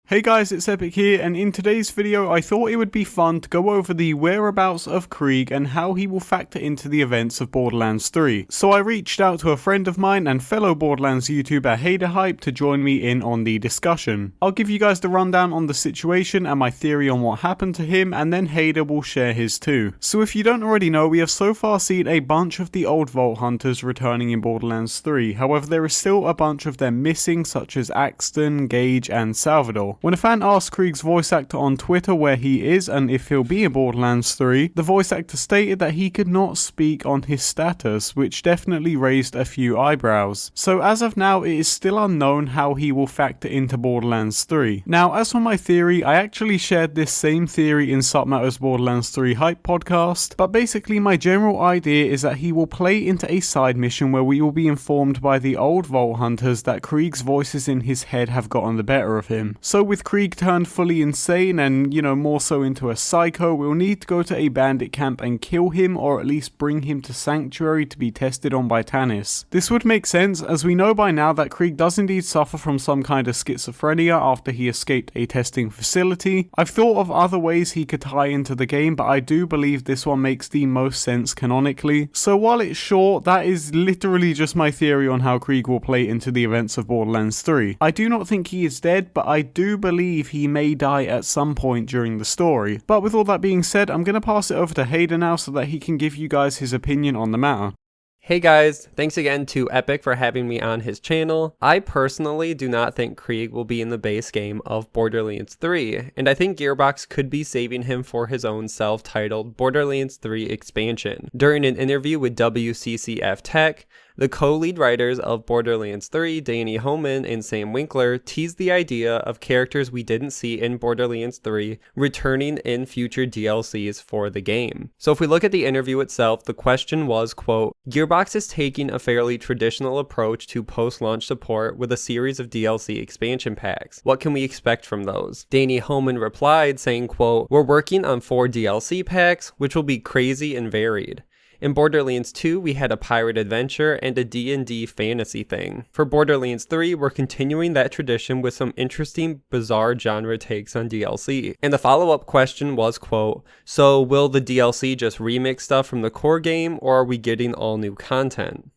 Hey guys, it's Epic here, and in today's video I thought it would be fun to go over the whereabouts of Krieg and how he will factor into the events of Borderlands 3. So I reached out to a friend of mine and fellow Borderlands YouTuber HayderHype to join me in on the discussion. I'll give you guys the rundown on the situation and my theory on what happened to him, and then Hayder will share his too. So if you don't already know, we have so far seen a bunch of the old Vault Hunters returning in Borderlands 3, however there is still a bunch of them missing, such as Axton, Gage and Salvador. When a fan asked Krieg's voice actor on Twitter where he is and if he'll be in Borderlands 3, the voice actor stated that he could not speak on his status, which definitely raised a few eyebrows. So as of now, it is still unknown how he will factor into Borderlands 3. Now, as for my theory, I actually shared this same theory in Submatter's Borderlands 3 Hype podcast, but basically my general idea is that he will play into a side mission where we will be informed by the old Vault Hunters that Krieg's voices in his head have gotten the better of him. So with Krieg turned fully insane and, more so into a psycho, we'll need to go to a bandit camp and kill him, or at least bring him to Sanctuary to be tested on by Tannis. This would make sense, as we know by now that Krieg does indeed suffer from some kind of schizophrenia after he escaped a testing facility. I've thought of other ways he could tie into the game, but I do believe this one makes the most sense canonically. So while it's short, that is literally just my theory on how Krieg will play into the events of Borderlands 3. I do not think he is dead, but I do believe he may die at some point during the story. But with all that being said, I'm going to pass it over to Hayder now so that he can give you guys his opinion on the matter. Hey guys, thanks again to Epic for having me on his channel. I personally do not think Krieg will be in the base game of Borderlands 3, and I think Gearbox could be saving him for his own self-titled Borderlands 3 expansion. During an interview with WCCF Tech, the co-lead writers of Borderlands 3, Danny Homan and Sam Winkler, teased the idea of characters we didn't see in Borderlands 3 returning in future DLCs for the game. So if we look at the interview itself, the question was, quote, Gearbox is taking a fairly traditional approach to post-launch support with a series of DLC expansion packs. What can we expect from those? Danny Homan replied saying, quote, we're working on 4 DLC packs, which will be crazy and varied. In Borderlands 2, we had a pirate adventure and a D&D fantasy thing. For Borderlands 3, we're continuing that tradition with some interesting, bizarre genre takes on DLC. And the follow-up question was, quote, so will the DLC just remix stuff from the core game, or are we getting all new content?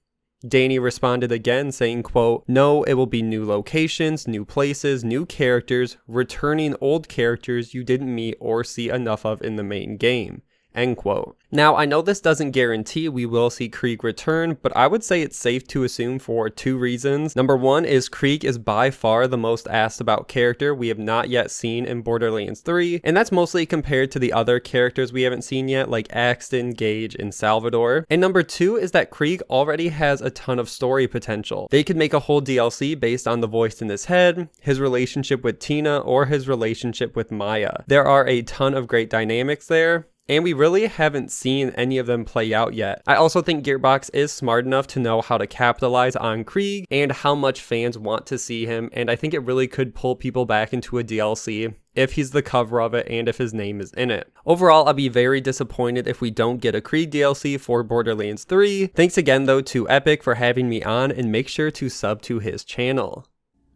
Danny responded again saying, quote, no, it will be new locations, new places, new characters, returning old characters you didn't meet or see enough of in the main game. End quote. Now, I know this doesn't guarantee we will see Krieg return, but I would say it's safe to assume for 2 reasons. Number 1 is Krieg is by far the most asked about character we have not yet seen in Borderlands 3, and that's mostly compared to the other characters we haven't seen yet, like Axton, Gage, and Salvador. And number 2 is that Krieg already has a ton of story potential. They could make a whole DLC based on the voice in his head, his relationship with Tina, or his relationship with Maya. There are a ton of great dynamics there, and we really haven't seen any of them play out yet. I also think Gearbox is smart enough to know how to capitalize on Krieg and how much fans want to see him, and I think it really could pull people back into a DLC if he's the cover of it and if his name is in it. Overall, I'll be very disappointed if we don't get a Krieg DLC for Borderlands 3. Thanks again though to Epic for having me on, and make sure to sub to his channel.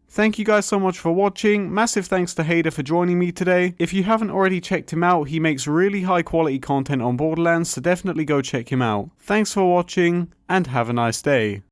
Thank you guys so much for watching. Massive thanks to Hayder for joining me today. If you haven't already checked him out, he makes really high quality content on Borderlands, so definitely go check him out. Thanks for watching, and have a nice day.